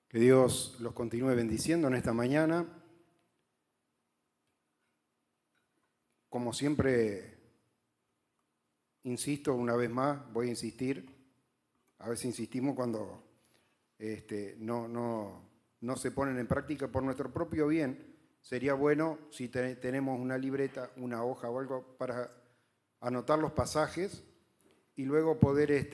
Que Dios los continúe bendiciendo en esta mañana. Como siempre, insisto una vez más, voy a insistir. A veces insistimos cuando no se ponen en práctica por nuestro propio bien. Sería bueno si tenemos una libreta, una hoja o algo para anotar los pasajes y luego poder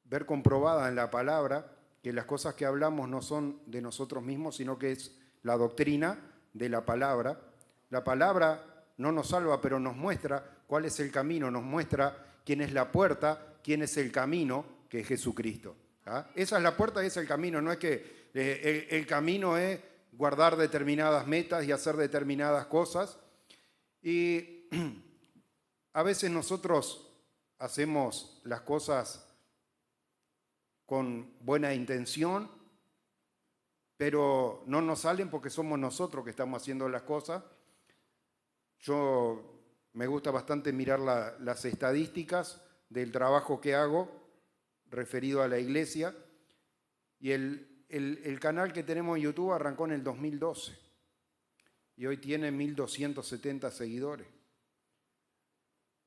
ver comprobada en la palabra que las cosas que hablamos no son de nosotros mismos, sino que es la doctrina de la palabra. La palabra no nos salva, pero nos muestra cuál es el camino, nos muestra quién es la puerta, quién es el camino, que es Jesucristo. ¿Ah? Esa es la puerta y ese es el camino. No es que el camino es guardar determinadas metas y hacer determinadas cosas. Y a veces nosotros hacemos las cosas con buena intención, pero no nos salen porque somos nosotros que estamos haciendo las cosas. Yo me gusta bastante mirar las estadísticas del trabajo que hago referido a la iglesia, y el canal que tenemos en YouTube arrancó en el 2012 y hoy tiene 1.270 seguidores.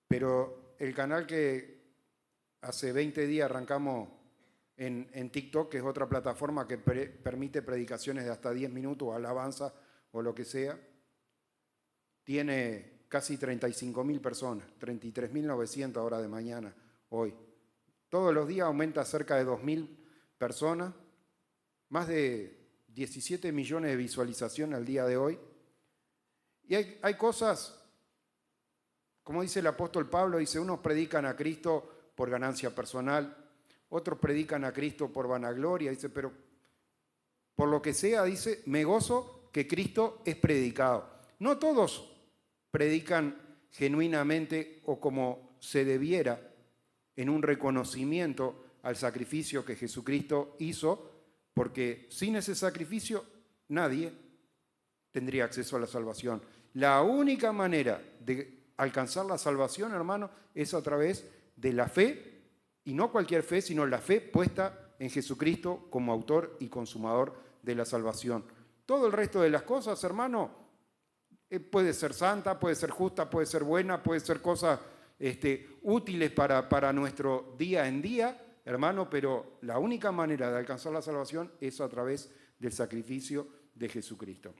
Pero el canal que hace 20 días arrancamos en TikTok, que es otra plataforma que permite predicaciones de hasta 10 minutos, alabanza o lo que sea, tiene casi 35.000 personas, 33.900 ahora de mañana, hoy. Todos los días aumenta cerca de 2.000 personas, más de 17 millones de visualizaciones al día de hoy. Y hay cosas, como dice el apóstol Pablo, dice, unos predican a Cristo por ganancia personal, otros predican a Cristo por vanagloria, dice, pero por lo que sea, dice, me gozo que Cristo es predicado. No todos predican genuinamente o como se debiera en un reconocimiento al sacrificio que Jesucristo hizo, porque sin ese sacrificio nadie tendría acceso a la salvación. La única manera de alcanzar la salvación, hermano, es a través de la fe, y no cualquier fe, sino la fe puesta en Jesucristo como autor y consumador de la salvación. Todo el resto de las cosas, hermano, puede ser santa, puede ser justa, puede ser buena, puede ser cosas útiles para nuestro día en día, hermano, pero la única manera de alcanzar la salvación es a través del sacrificio de Jesucristo.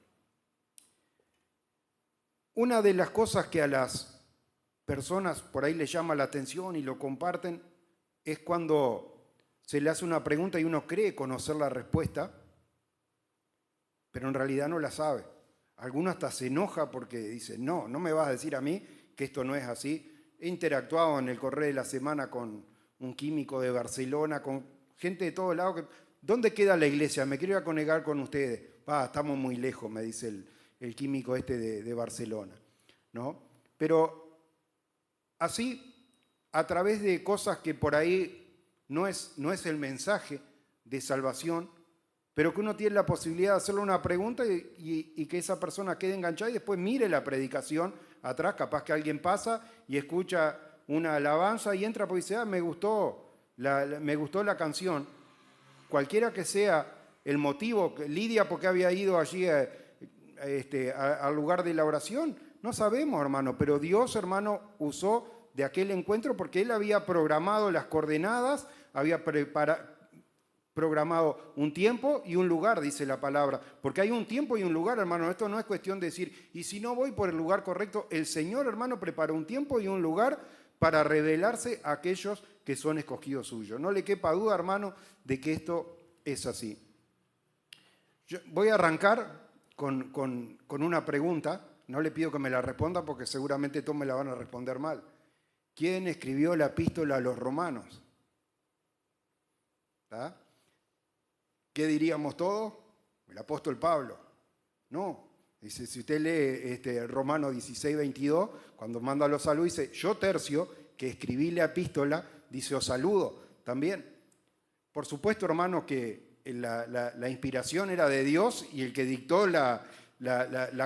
Una de las cosas que a las personas por ahí les llama la atención y lo comparten es cuando se le hace una pregunta y uno cree conocer la respuesta, pero en realidad no la sabe. Alguno hasta se enoja porque dice, no me vas a decir a mí que esto no es así. He interactuado en el correo de la semana con un químico de Barcelona, con gente de todos lados. ¿Dónde queda la iglesia? Me quiero ir a conectar con ustedes. Estamos muy lejos, me dice el químico de Barcelona, ¿no? Pero así, a través de cosas que por ahí no es el mensaje de salvación, pero que uno tiene la posibilidad de hacerle una pregunta y que esa persona quede enganchada y después mire la predicación atrás. Capaz que alguien pasa y escucha una alabanza y entra porque dice, me gustó la canción. Cualquiera que sea el motivo, Lidia porque había ido allí al lugar de la oración, no sabemos, hermano, pero Dios, hermano, usó de aquel encuentro porque Él había programado las coordenadas, había programado un tiempo y un lugar, dice la palabra, porque hay un tiempo y un lugar, hermano. Esto no es cuestión de decir, y si no voy por el lugar correcto, el Señor, hermano, preparó un tiempo y un lugar para revelarse a aquellos que son escogidos suyos. No le quepa duda, hermano, de que esto es así. Yo voy a arrancar con una pregunta, no le pido que me la responda porque seguramente todos me la van a responder mal. ¿Quién escribió la epístola a los romanos? ¿Está? ¿Qué diríamos todos? El apóstol Pablo. No. Dice, si usted lee Romanos 16, 22, cuando manda los saludos, dice, yo Tercio, que escribí la epístola, dice, os saludo también. Por supuesto, hermano, que la inspiración era de Dios y el que dictó la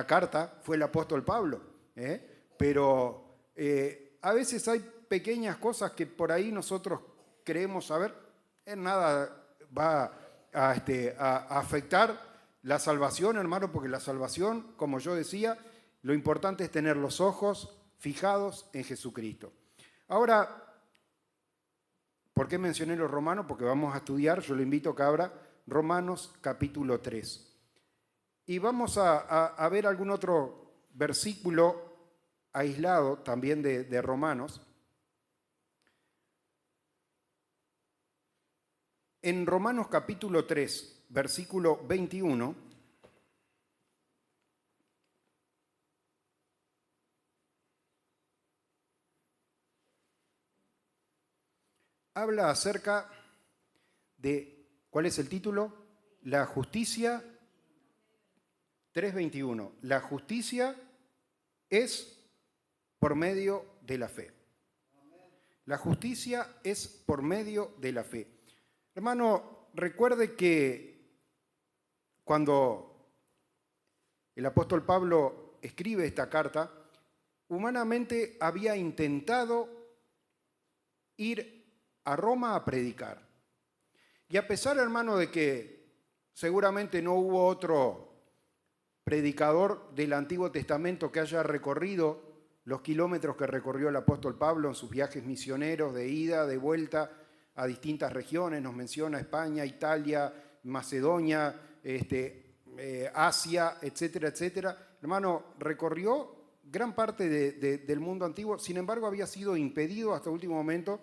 carta fue el apóstol Pablo. Pero a veces hay pequeñas cosas que por ahí nosotros creemos saber, es nada va a afectar la salvación, hermano, porque la salvación, como yo decía, lo importante es tener los ojos fijados en Jesucristo. Ahora, ¿por qué mencioné los romanos? Porque vamos a estudiar, yo lo invito a que abra Romanos capítulo 3. Y vamos a ver algún otro versículo aislado también de Romanos. En Romanos capítulo 3, versículo 21, habla acerca de, ¿cuál es el título? La justicia, 3:21. La justicia es por medio de la fe. La justicia es por medio de la fe. Hermano, recuerde que cuando el apóstol Pablo escribe esta carta, humanamente había intentado ir a Roma a predicar. Y a pesar, hermano, de que seguramente no hubo otro predicador del Antiguo Testamento que haya recorrido los kilómetros que recorrió el apóstol Pablo en sus viajes misioneros de ida, de vuelta a distintas regiones, nos menciona España, Italia, Macedonia, Asia, etcétera, etcétera. Hermano, recorrió gran parte del mundo antiguo, sin embargo había sido impedido hasta el último momento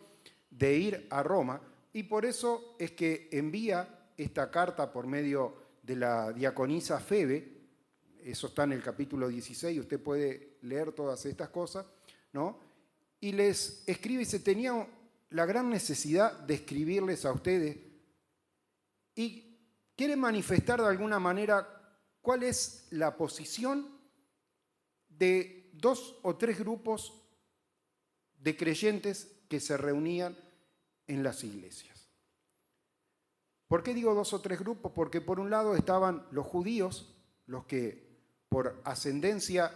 de ir a Roma, y por eso es que envía esta carta por medio de la diaconisa Febe. Eso está en el capítulo 16, usted puede leer todas estas cosas, ¿no? Y les escribe y se tenía la gran necesidad de escribirles a ustedes y quiere manifestar de alguna manera cuál es la posición de 2 o 3 grupos de creyentes que se reunían en las iglesias. ¿Por qué digo 2 o 3 grupos? Porque por un lado estaban los judíos, los que por ascendencia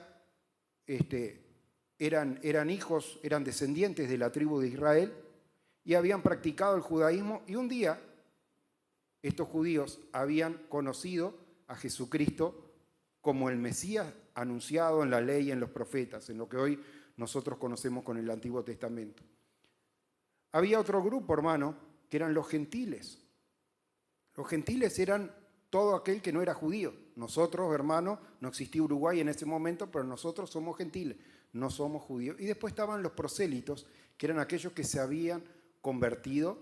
eran hijos, eran descendientes de la tribu de Israel y habían practicado el judaísmo, y un día estos judíos habían conocido a Jesucristo como el Mesías anunciado en la ley y en los profetas, en lo que hoy nosotros conocemos con el Antiguo Testamento. Había otro grupo, hermano, que eran los gentiles. Los gentiles eran todo aquel que no era judío. Nosotros, hermano, no existía Uruguay en ese momento, pero nosotros somos gentiles, no somos judíos. Y después estaban los prosélitos, que eran aquellos que se habían convertido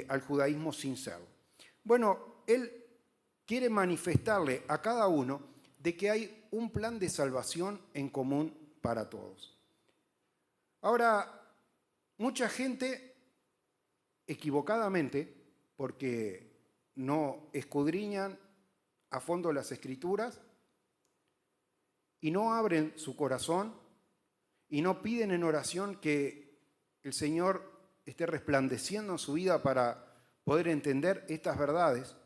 al judaísmo sin serlo. Bueno, él quiere manifestarle a cada uno de que hay un plan de salvación en común para todos. Ahora, mucha gente, equivocadamente, porque no escudriñan a fondo las Escrituras y no abren su corazón y no piden en oración que el Señor esté resplandeciendo en su vida para poder entender estas verdades.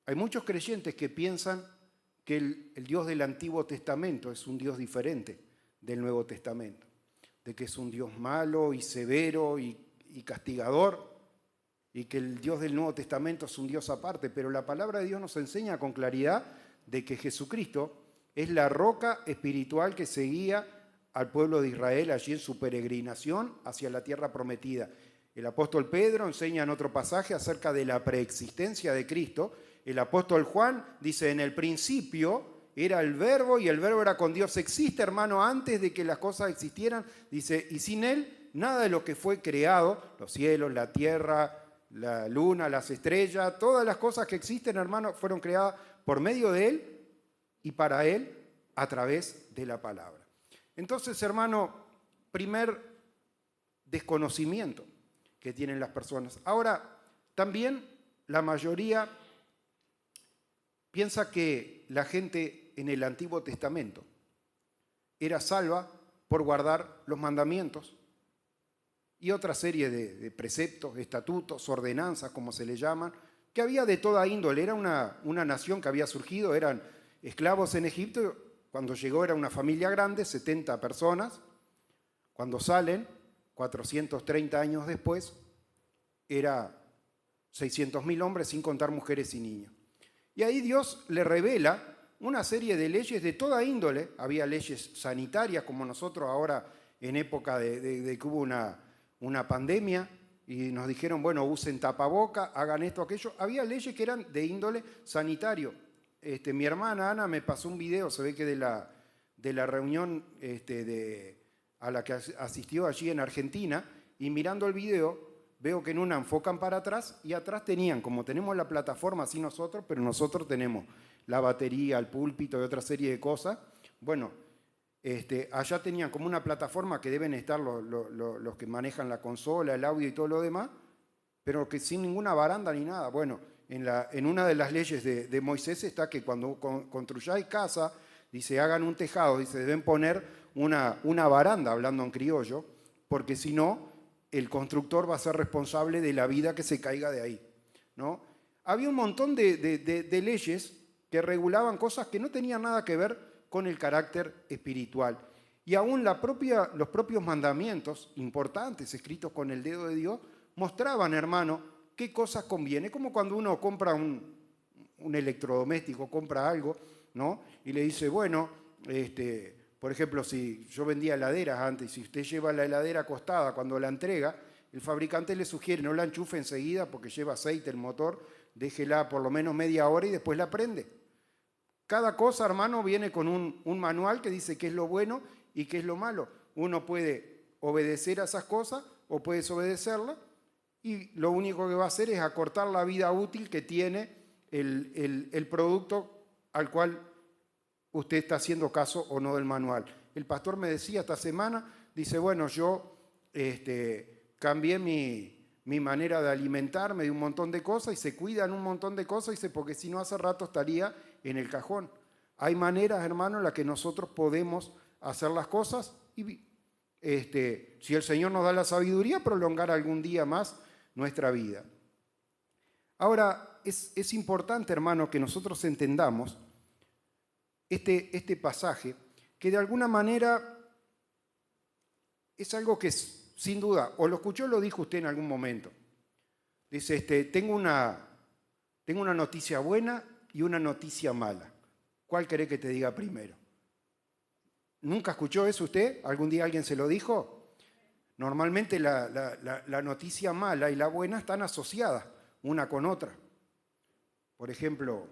Hay muchos creyentes que piensan que el Dios del Antiguo Testamento es un Dios diferente del Nuevo Testamento, de que es un Dios malo y severo y castigador, y que el Dios del Nuevo Testamento es un Dios aparte, pero la palabra de Dios nos enseña con claridad de que Jesucristo es la roca espiritual que seguía al pueblo de Israel allí en su peregrinación hacia la tierra prometida. El apóstol Pedro enseña en otro pasaje acerca de la preexistencia de Cristo. El apóstol Juan dice, en el principio era el verbo y el verbo era con Dios. Existe, hermano, antes de que las cosas existieran, dice, y sin él nada de lo que fue creado, los cielos, la tierra, la luna, las estrellas, todas las cosas que existen, hermano, fueron creadas por medio de él y para él a través de la palabra. Entonces, hermano, primer desconocimiento que tienen las personas. Ahora, también la mayoría piensa que la gente en el Antiguo Testamento era salva por guardar los mandamientos y otra serie de preceptos, estatutos, ordenanzas, como se le llaman, que había de toda índole. Era una nación que había surgido, eran esclavos en Egipto. Cuando llegó era una familia grande, 70 personas. Cuando salen, 430 años después, era 600.000 hombres sin contar mujeres y niños. Y ahí Dios le revela una serie de leyes de toda índole. Había leyes sanitarias, como nosotros ahora en época de que hubo una pandemia y nos dijeron, bueno, usen tapaboca, hagan esto, aquello. Había leyes que eran de índole sanitario. Mi hermana Ana me pasó un video, se ve que de la reunión a la que asistió allí en Argentina, y mirando el video veo que en una enfocan para atrás y atrás tenían, como tenemos la plataforma así nosotros, pero nosotros tenemos la batería, el púlpito y otra serie de cosas. Bueno, allá tenían como una plataforma que deben estar los que manejan la consola, el audio y todo lo demás, pero que sin ninguna baranda ni nada. Bueno, en una de las leyes de Moisés está que cuando construyáis casa, dice, hagan un tejado, dice, deben poner una baranda, hablando en criollo, porque si no, el constructor va a ser responsable de la vida que se caiga de ahí, ¿no? Había un montón de leyes que regulaban cosas que no tenían nada que ver con el carácter espiritual. Y aún los propios mandamientos importantes, escritos con el dedo de Dios, mostraban, hermano, qué cosas conviene. Como cuando uno compra un electrodoméstico, compra algo, ¿no? Y le dice, bueno, por ejemplo, si yo vendía heladeras antes, si usted lleva la heladera acostada cuando la entrega, el fabricante le sugiere no la enchufe enseguida porque lleva aceite el motor, déjela por lo menos media hora y después la prende. Cada cosa, hermano, viene con un manual que dice qué es lo bueno y qué es lo malo. Uno puede obedecer a esas cosas o puede desobedecerlas, y lo único que va a hacer es acortar la vida útil que tiene el producto al cual usted está haciendo caso o no del manual. El pastor me decía esta semana, dice, bueno, yo cambié mi manera de alimentarme de un montón de cosas y se cuidan un montón de cosas, dice, porque si no hace rato estaría en el cajón. Hay maneras, hermano, en las que nosotros podemos hacer las cosas y si el Señor nos da la sabiduría, prolongar algún día más nuestra vida. Ahora, es importante, hermano, que nosotros entendamos este pasaje, que de alguna manera es algo que sin duda, o lo escuchó o lo dijo usted en algún momento. Dice, tengo una noticia buena y una noticia mala. ¿Cuál querés que te diga primero? ¿Nunca escuchó eso usted? ¿Algún día alguien se lo dijo? Normalmente la noticia mala y la buena están asociadas una con otra. Por ejemplo,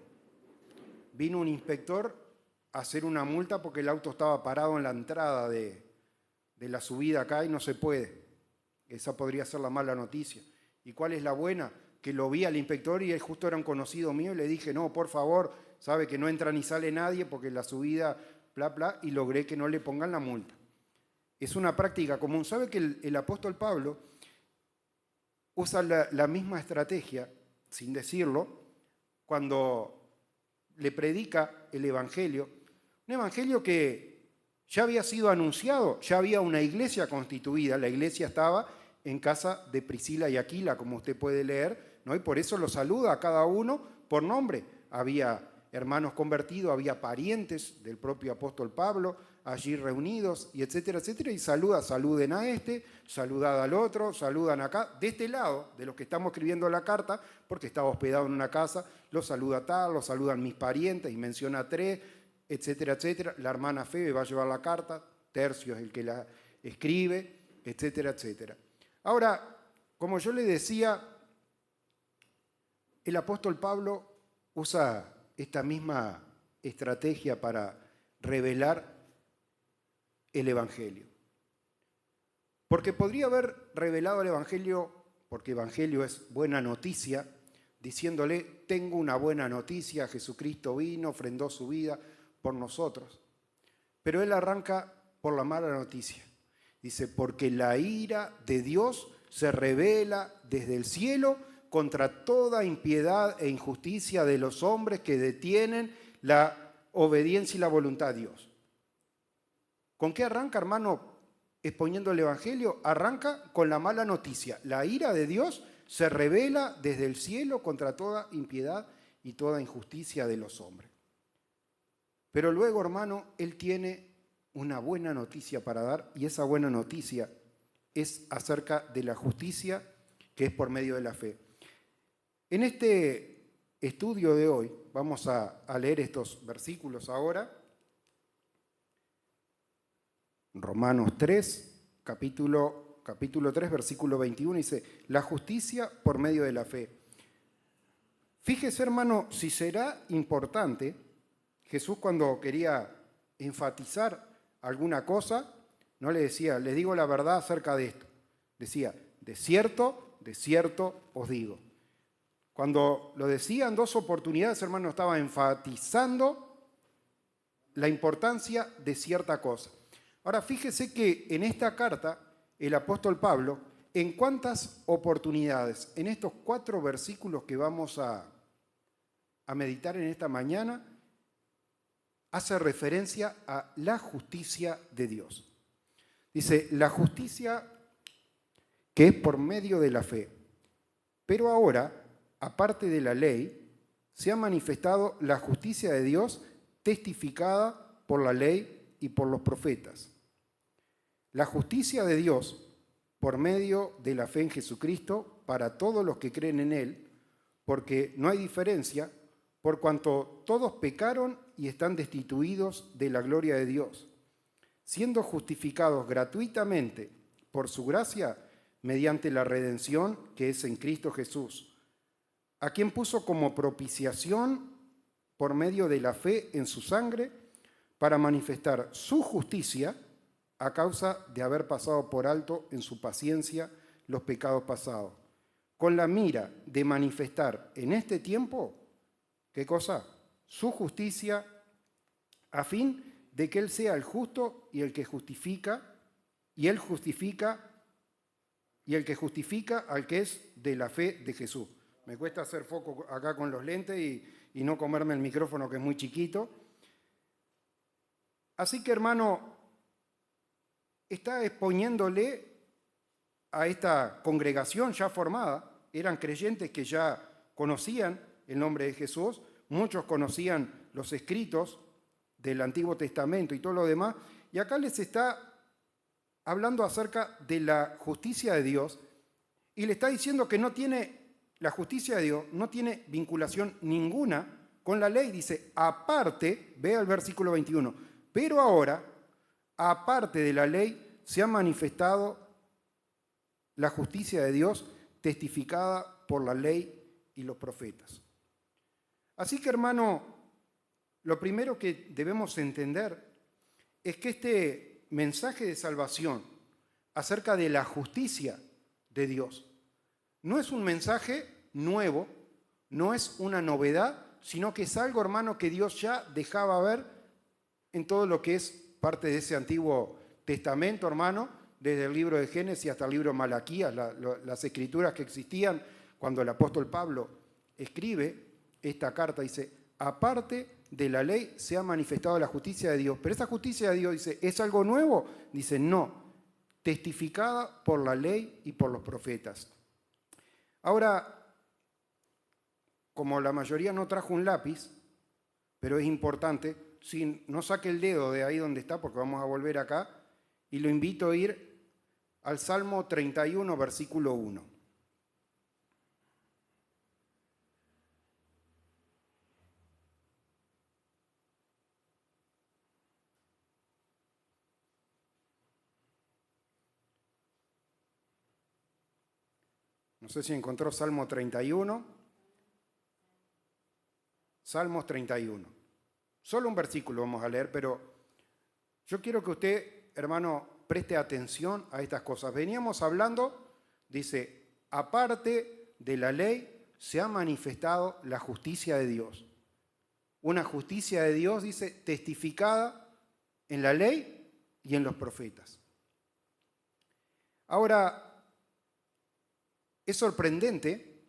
vino un inspector a hacer una multa porque el auto estaba parado en la entrada de la subida acá y no se puede. Esa podría ser la mala noticia. ¿Y cuál es la buena? Que lo vi al inspector y él justo era un conocido mío y le dije, no, por favor, sabe que no entra ni sale nadie porque la subida, bla, bla, y logré que no le pongan la multa. Es una práctica común. ¿Sabe que el apóstol Pablo usa la misma estrategia, sin decirlo, cuando le predica el Evangelio? Un Evangelio que ya había sido anunciado, ya había una iglesia constituida, la iglesia estaba en casa de Priscila y Aquila, como usted puede leer, ¿no? Y por eso lo saluda a cada uno por nombre. Había hermanos convertidos, había parientes del propio apóstol Pablo allí reunidos, y etcétera, etcétera, y saluden a saludad al otro, saludan acá, de este lado, de los que estamos escribiendo la carta, porque estaba hospedado en una casa, lo saluda tal, lo saludan mis parientes, y menciona 3, etcétera, etcétera. La hermana Febe va a llevar la carta, Tercio es el que la escribe, etcétera, etcétera. Ahora, como yo le decía, el apóstol Pablo usa esta misma estrategia para revelar el Evangelio. Porque podría haber revelado el Evangelio, porque Evangelio es buena noticia, diciéndole, tengo una buena noticia, Jesucristo vino, ofrendó su vida por nosotros. Pero él arranca por la mala noticia. Dice, porque la ira de Dios se revela desde el cielo contra toda impiedad e injusticia de los hombres que detienen la obediencia y la voluntad de Dios. ¿Con qué arranca, hermano, exponiendo el Evangelio? Arranca con la mala noticia. La ira de Dios se revela desde el cielo contra toda impiedad y toda injusticia de los hombres. Pero luego, hermano, él tiene una buena noticia para dar, y esa buena noticia es acerca de la justicia que es por medio de la fe. En este estudio de hoy vamos a leer estos versículos ahora. Romanos 3, capítulo 3, versículo 21, dice, la justicia por medio de la fe. Fíjese, hermano, si será importante, Jesús cuando quería enfatizar alguna cosa, no le decía, les digo la verdad acerca de esto. Decía, de cierto os digo. Cuando lo decía en 2 oportunidades, hermano, estaba enfatizando la importancia de cierta cosa. Ahora, fíjese que en esta carta, el apóstol Pablo, ¿en cuántas oportunidades? En estos 4 versículos que vamos a meditar en esta mañana, hace referencia a la justicia de Dios. Dice, la justicia que es por medio de la fe. Pero ahora, aparte de la ley, se ha manifestado la justicia de Dios testificada por la ley y por los profetas. La justicia de Dios por medio de la fe en Jesucristo para todos los que creen en Él, porque no hay diferencia, por cuanto todos pecaron y están destituidos de la gloria de Dios, siendo justificados gratuitamente por su gracia mediante la redención que es en Cristo Jesús, a quien puso como propiciación por medio de la fe en su sangre para manifestar su justicia a causa de haber pasado por alto en su paciencia los pecados pasados, con la mira de manifestar en este tiempo, ¿qué cosa? Su justicia, a fin de que Él sea el justo y el que justifica, y el que justifica al que es de la fe de Jesús. Me cuesta hacer foco acá con los lentes y no comerme el micrófono que es muy chiquito. Así que, hermano, está exponiéndole a esta congregación ya formada, eran creyentes que ya conocían el nombre de Jesús, muchos conocían los escritos del Antiguo Testamento y todo lo demás, y acá les está hablando acerca de la justicia de Dios y le está diciendo que la justicia de Dios no tiene vinculación ninguna con la ley. Dice, aparte, vea el versículo 21, pero ahora, aparte de la ley, se ha manifestado la justicia de Dios testificada por la ley y los profetas. Así que, hermano, lo primero que debemos entender es que este mensaje de salvación acerca de la justicia de Dios no es un mensaje nuevo, no es una novedad, sino que es algo, hermano, que Dios ya dejaba ver en todo lo que es parte de ese Antiguo Testamento, hermano, desde el libro de Génesis hasta el libro de Malaquías, las escrituras que existían cuando el apóstol Pablo escribe esta carta, dice, aparte de la ley se ha manifestado la justicia de Dios. Pero esa justicia de Dios, dice, ¿es algo nuevo? Dice, no, testificada por la ley y por los profetas. Ahora, como la mayoría no trajo un lápiz, pero es importante, no saque el dedo de ahí donde está, porque vamos a volver acá, y lo invito a ir al Salmo 31, versículo 1. No sé si encontró Salmo 31. Salmos 31. Solo un versículo vamos a leer, pero yo quiero que usted, hermano, preste atención a estas cosas. Veníamos hablando, dice, aparte de la ley se ha manifestado la justicia de Dios. Una justicia de Dios, dice, testificada en la ley y en los profetas. Ahora, es sorprendente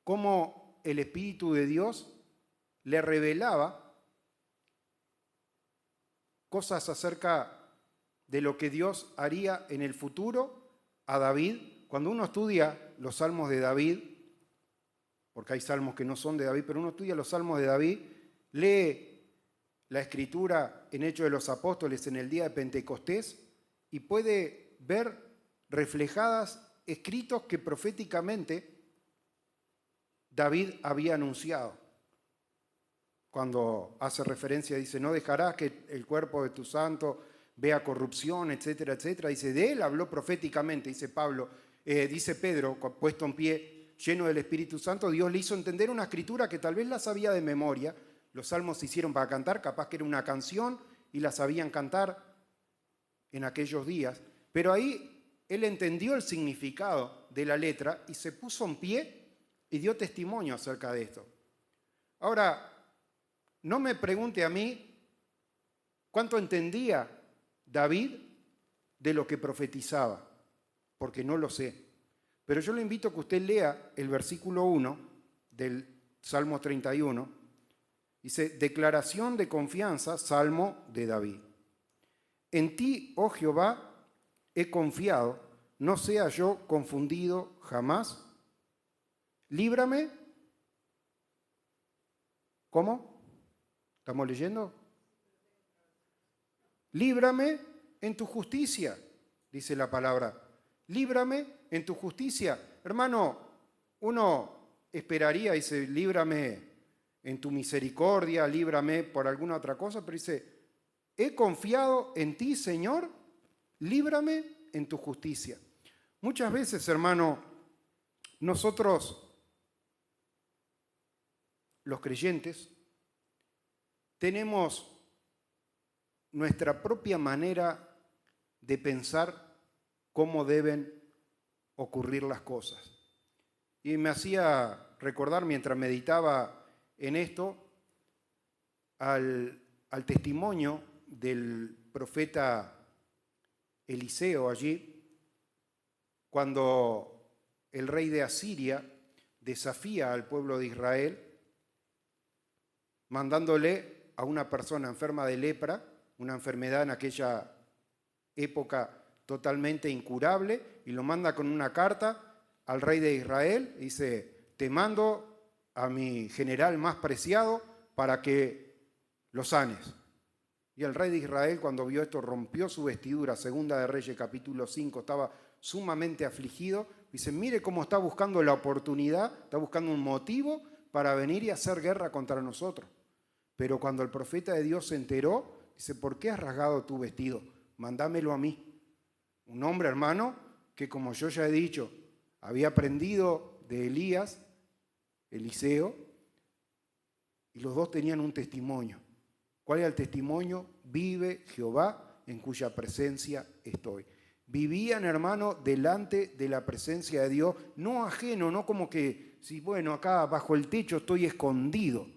cómo el Espíritu de Dios le revelaba cosas acerca de lo que Dios haría en el futuro a David. Cuando uno estudia los salmos de David, porque hay salmos que no son de David, pero uno estudia los salmos de David, lee la escritura en Hechos de los Apóstoles en el día de Pentecostés y puede ver reflejadas escritos que proféticamente David había anunciado. Cuando hace referencia, dice, no dejarás que el cuerpo de tu santo vea corrupción, etcétera, etcétera. Dice, de él habló proféticamente, dice Pedro, puesto en pie, lleno del Espíritu Santo, Dios le hizo entender una escritura que tal vez la sabía de memoria. Los salmos se hicieron para cantar, capaz que era una canción y la sabían cantar en aquellos días. Pero ahí él entendió el significado de la letra y se puso en pie y dio testimonio acerca de esto. Ahora, no me pregunte a mí cuánto entendía David de lo que profetizaba, porque no lo sé. Pero yo le invito a que usted lea el versículo 1 del Salmo 31. Dice, declaración de confianza, Salmo de David. En ti, oh Jehová, he confiado, no sea yo confundido jamás. Líbrame. ¿Cómo? ¿Estamos leyendo? Líbrame en tu justicia, dice la palabra. Líbrame en tu justicia. Hermano, uno esperaría, dice, líbrame en tu misericordia, líbrame por alguna otra cosa, pero dice, he confiado en ti, Señor, líbrame en tu justicia. Muchas veces, hermano, nosotros, los creyentes, tenemos nuestra propia manera de pensar cómo deben ocurrir las cosas. Y me hacía recordar, mientras meditaba en esto, al testimonio del profeta Eliseo allí, cuando el rey de Asiria desafía al pueblo de Israel, mandándole a una persona enferma de lepra, una enfermedad en aquella época totalmente incurable, y lo manda con una carta al rey de Israel, dice, te mando a mi general más preciado para que lo sanes. Y el rey de Israel, cuando vio esto, rompió su vestidura. Segunda de Reyes, capítulo 5, estaba sumamente afligido. Dice, mire cómo está buscando la oportunidad, está buscando un motivo para venir y hacer guerra contra nosotros. Pero cuando el profeta de Dios se enteró, dice, ¿por qué has rasgado tu vestido? Mándamelo a mí. Un hombre, hermano, que como yo ya he dicho, había aprendido de Elías, Eliseo, y los dos tenían un testimonio. ¿Cuál era el testimonio? Vive Jehová, en cuya presencia estoy. Vivían, hermano, delante de la presencia de Dios, no ajeno, no como que, si bueno, acá bajo el techo estoy escondido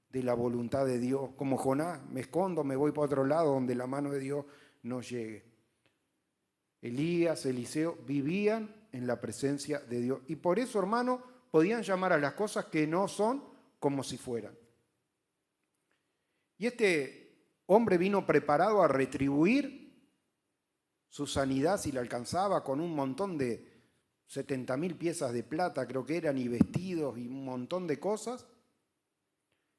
de la voluntad de Dios, como Jonás, me escondo, me voy para otro lado donde la mano de Dios no llegue. Elías, Eliseo, vivían en la presencia de Dios. Y por eso, hermano, podían llamar a las cosas que no son como si fueran. Y este hombre vino preparado a retribuir su sanidad si la alcanzaba, con un montón de 70.000 piezas de plata, creo que eran, y vestidos y un montón de cosas.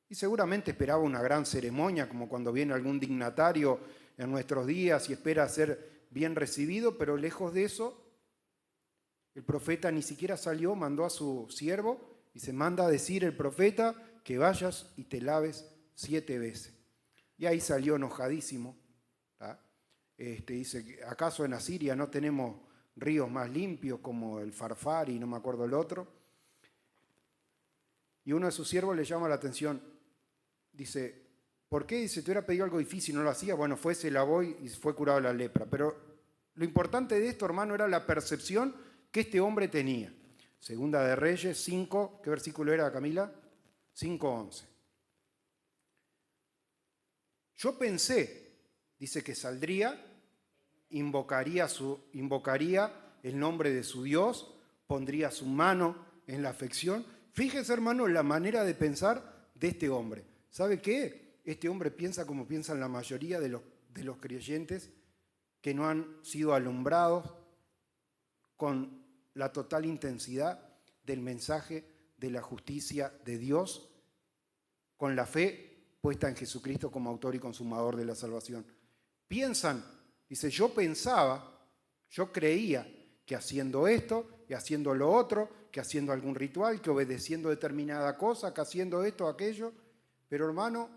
Y seguramente esperaba una gran ceremonia, como cuando viene algún dignatario en nuestros días y espera ser bien recibido, pero lejos de eso, el profeta ni siquiera salió, mandó a su siervo y se manda a decir el profeta que vayas y te laves 7 veces. Y ahí salió enojadísimo. Dice, ¿acaso en Asiria no tenemos ríos más limpios como el Farfar y no me acuerdo el otro? Y uno de sus siervos le llama la atención. Dice, ¿por qué? Dice, te hubiera pedido algo difícil, no lo hacía. Bueno, se lavó y fue curado de la lepra. Pero lo importante de esto, hermano, era la percepción que este hombre tenía. Segunda de Reyes 5, ¿qué versículo era, Camila? 5:11. Yo pensé, dice, que saldría, invocaría el nombre de su Dios, pondría su mano en la afección. Fíjese, hermano, la manera de pensar de este hombre. ¿Sabe qué? Este hombre piensa como piensan la mayoría de los creyentes que no han sido alumbrados con la total intensidad del mensaje de la justicia de Dios, con la fe puesta en Jesucristo como autor y consumador de la salvación. Piensan, dice, yo creía que haciendo esto y haciendo lo otro, que que haciendo algún ritual, que obedeciendo determinada cosa, que haciendo esto o aquello. Pero hermano,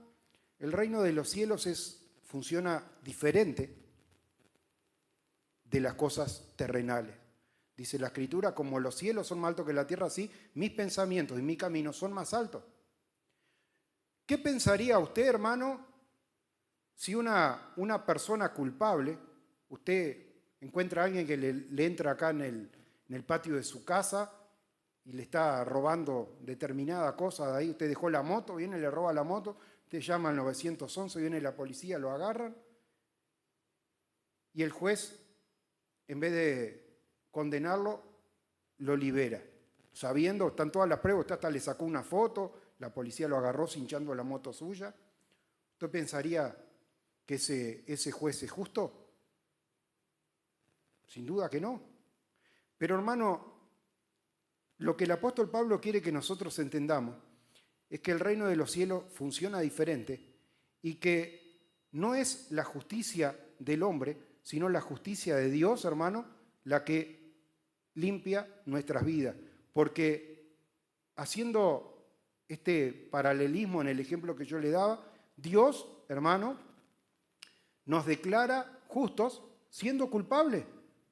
el reino de los cielos funciona diferente de las cosas terrenales. Dice la Escritura, como los cielos son más altos que la tierra, así mis pensamientos y mis caminos son más altos. ¿Qué pensaría usted, hermano, si una persona culpable, usted encuentra a alguien que le entra acá en el patio de su casa y le está robando determinada cosa de ahí, usted dejó la moto, viene, le roba la moto, usted llama al 911, viene la policía, lo agarran y el juez, en vez de condenarlo, lo libera, sabiendo, están todas las pruebas, usted hasta le sacó una foto, la policía lo agarró cinchando la moto suya. ¿Usted pensaría que ese juez es justo? Sin duda que no. Pero hermano, lo que el apóstol Pablo quiere que nosotros entendamos es que el reino de los cielos funciona diferente y que no es la justicia del hombre, sino la justicia de Dios, hermano, la que limpia nuestras vidas. Porque haciendo este paralelismo en el ejemplo que yo le daba, Dios, hermano, nos declara justos siendo culpables.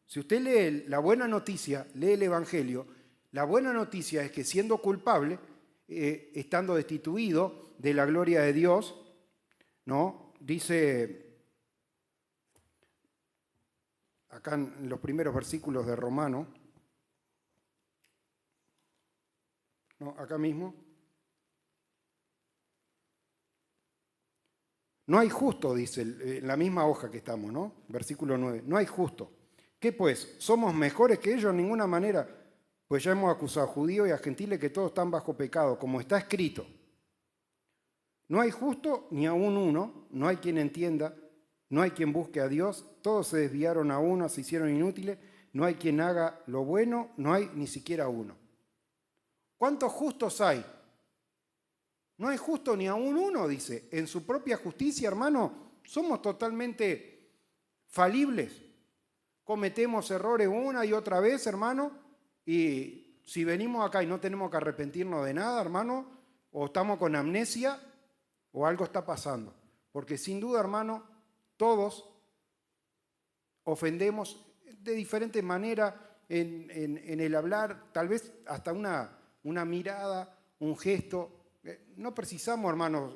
Si usted lee la buena noticia, lee el Evangelio, la buena noticia es que siendo culpable, estando destituido de la gloria de Dios, ¿no? Dice acá en los primeros versículos de Romano, ¿no? Acá mismo, no hay justo, dice en la misma hoja que estamos, ¿no? Versículo 9, no hay justo. ¿Qué pues? ¿Somos mejores que ellos? En ninguna manera, pues ya hemos acusado a judíos y a gentiles que todos están bajo pecado, como está escrito. No hay justo ni aún uno, no hay quien entienda, no hay quien busque a Dios, todos se desviaron a uno, se hicieron inútiles, no hay quien haga lo bueno, no hay ni siquiera uno. ¿Cuántos justos hay? No hay justo ni aún uno, dice. En su propia justicia, hermano, somos totalmente falibles. Cometemos errores una y otra vez, hermano, y si venimos acá y no tenemos que arrepentirnos de nada, hermano, o estamos con amnesia, o algo está pasando. Porque sin duda, hermano, todos ofendemos de diferente manera en el hablar, tal vez hasta una mirada, un gesto. No precisamos, hermanos,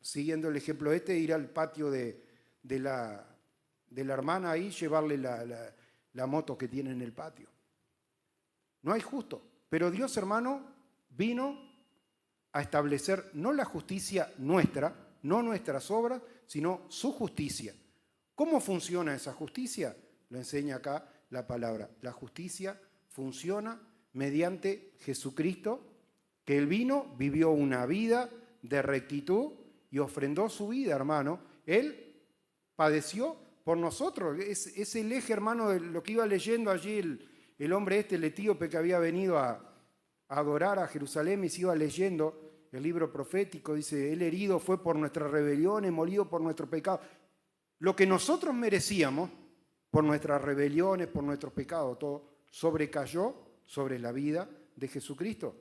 siguiendo el ejemplo ir al patio de la hermana ahí, llevarle la moto que tiene en el patio. No hay justo. Pero Dios, hermano, vino a establecer no la justicia nuestra, no nuestras obras, sino su justicia. ¿Cómo funciona esa justicia? Lo enseña acá la palabra. La justicia funciona mediante Jesucristo, que Él vino, vivió una vida de rectitud y ofrendó su vida, hermano. Él padeció por nosotros. Es el eje, hermano, de lo que iba leyendo allí el hombre el etíope que había venido a adorar a Jerusalén y se iba leyendo el libro profético. Dice, Él herido fue por nuestras rebeliones, molido por nuestros pecados. Lo que nosotros merecíamos por nuestras rebeliones, por nuestros pecados, todo sobrecayó sobre la vida de Jesucristo.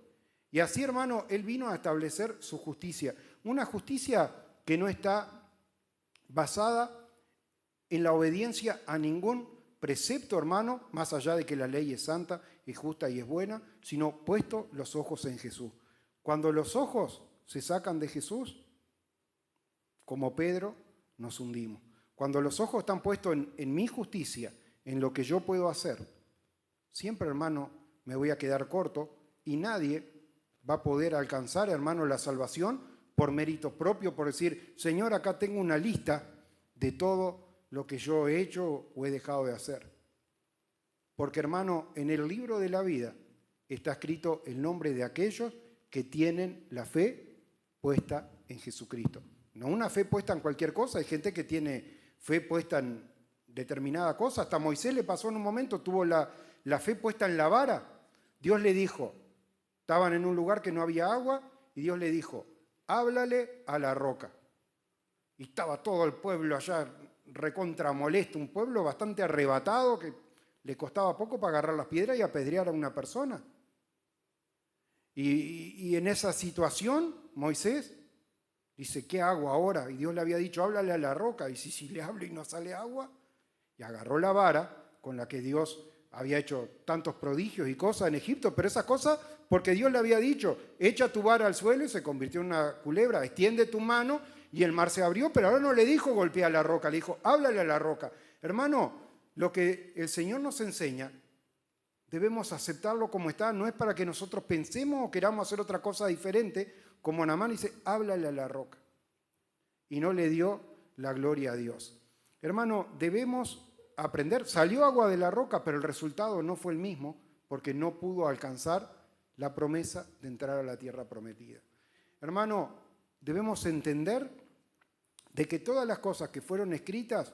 Y así, hermano, Él vino a establecer su justicia. Una justicia que no está basada en la obediencia a ningún precepto, hermano, más allá de que la ley es santa, es justa y es buena, sino puesto los ojos en Jesús. Cuando los ojos se sacan de Jesús, como Pedro, nos hundimos. Cuando los ojos están puestos en mi justicia, en lo que yo puedo hacer, siempre, hermano, me voy a quedar corto y nadie va a poder alcanzar, hermano, la salvación por mérito propio, por decir, Señor, acá tengo una lista de todo lo que yo he hecho o he dejado de hacer. Porque, hermano, en el libro de la vida está escrito el nombre de aquellos que tienen la fe puesta en Jesucristo. No una fe puesta en cualquier cosa, hay gente que tiene fe puesta en determinada cosa. Hasta Moisés le pasó en un momento, tuvo la fe puesta en la vara. Dios le dijo, estaban en un lugar que no había agua y Dios le dijo, háblale a la roca. Y estaba todo el pueblo allá recontra molesto, un pueblo bastante arrebatado que le costaba poco para agarrar las piedras y apedrear a una persona. Y en esa situación, Moisés dice, ¿qué hago ahora? Y Dios le había dicho, háblale a la roca. Y si le hablo y no sale agua, y agarró la vara con la que Dios había hecho tantos prodigios y cosas en Egipto, pero esas cosas porque Dios le había dicho, echa tu vara al suelo y se convirtió en una culebra, extiende tu mano y el mar se abrió, pero ahora no le dijo golpea la roca, le dijo, háblale a la roca. Hermano, lo que el Señor nos enseña, debemos aceptarlo como está, no es para que nosotros pensemos o queramos hacer otra cosa diferente, como Naamán dice, háblale a la roca. Y no le dio la gloria a Dios. Hermano, debemos aprender. Salió agua de la roca, pero el resultado no fue el mismo, porque no pudo alcanzar la promesa de entrar a la tierra prometida. Hermano, debemos entender de que todas las cosas que fueron escritas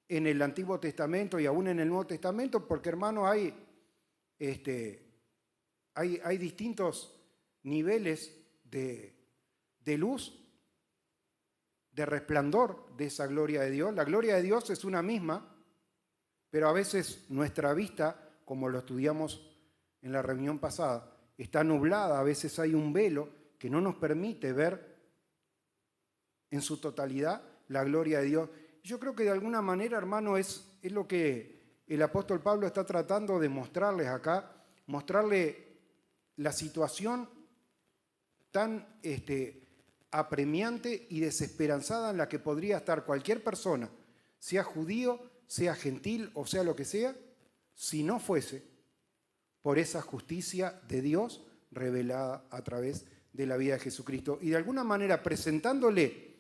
en el Antiguo Testamento y aún en el Nuevo Testamento, porque hermano, hay distintos niveles de luz, de resplandor de esa gloria de Dios. La gloria de Dios es una misma, pero a veces nuestra vista, como lo estudiamos en la reunión pasada, está nublada, a veces hay un velo que no nos permite ver en su totalidad la gloria de Dios. Yo creo que de alguna manera, hermano, es lo que el apóstol Pablo está tratando de mostrarles acá, mostrarle la situación tan apremiante y desesperanzada en la que podría estar cualquier persona, sea judío, sea gentil o sea lo que sea, si no fuese por esa justicia de Dios revelada a través de la vida de Jesucristo. Y de alguna manera presentándole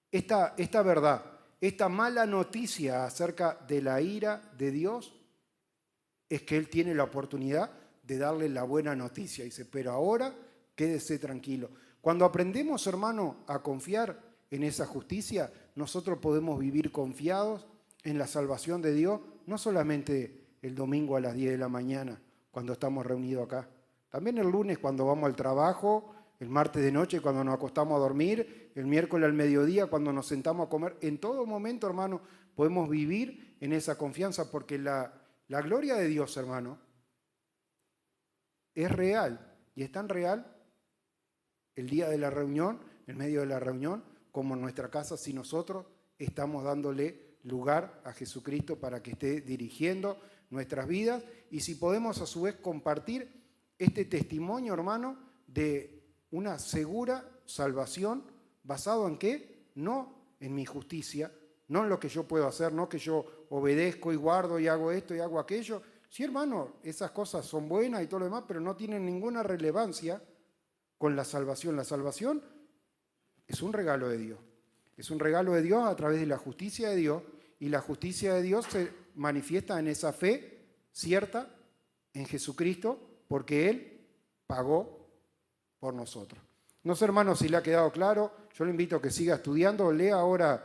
esta verdad, esta mala noticia acerca de la ira de Dios, es que Él tiene la oportunidad de darle la buena noticia. Dice, pero ahora quédese tranquilo. Cuando aprendemos, hermano, a confiar en esa justicia, nosotros podemos vivir confiados en la salvación de Dios, no solamente el domingo a las 10 de la mañana, cuando estamos reunidos acá. También el lunes cuando vamos al trabajo, el martes de noche cuando nos acostamos a dormir, el miércoles al mediodía cuando nos sentamos a comer. En todo momento, hermano, podemos vivir en esa confianza porque la gloria de Dios, hermano, es real y es tan real el día de la reunión, en medio de la reunión, como en nuestra casa, si nosotros estamos dándole lugar a Jesucristo para que esté dirigiendo nuestras vidas y si podemos a su vez compartir este testimonio, hermano, de una segura salvación basado en qué? No en mi justicia, no en lo que yo puedo hacer, no que yo obedezco y guardo y hago esto y hago aquello. Sí, hermano, esas cosas son buenas y todo lo demás, pero no tienen ninguna relevancia con la salvación. La salvación es un regalo de Dios. Es un regalo de Dios a través de la justicia de Dios y la justicia de Dios se manifiesta en esa fe cierta en Jesucristo porque Él pagó por nosotros. No sé, hermano, si le ha quedado claro. Yo le invito a que siga estudiando. Lea ahora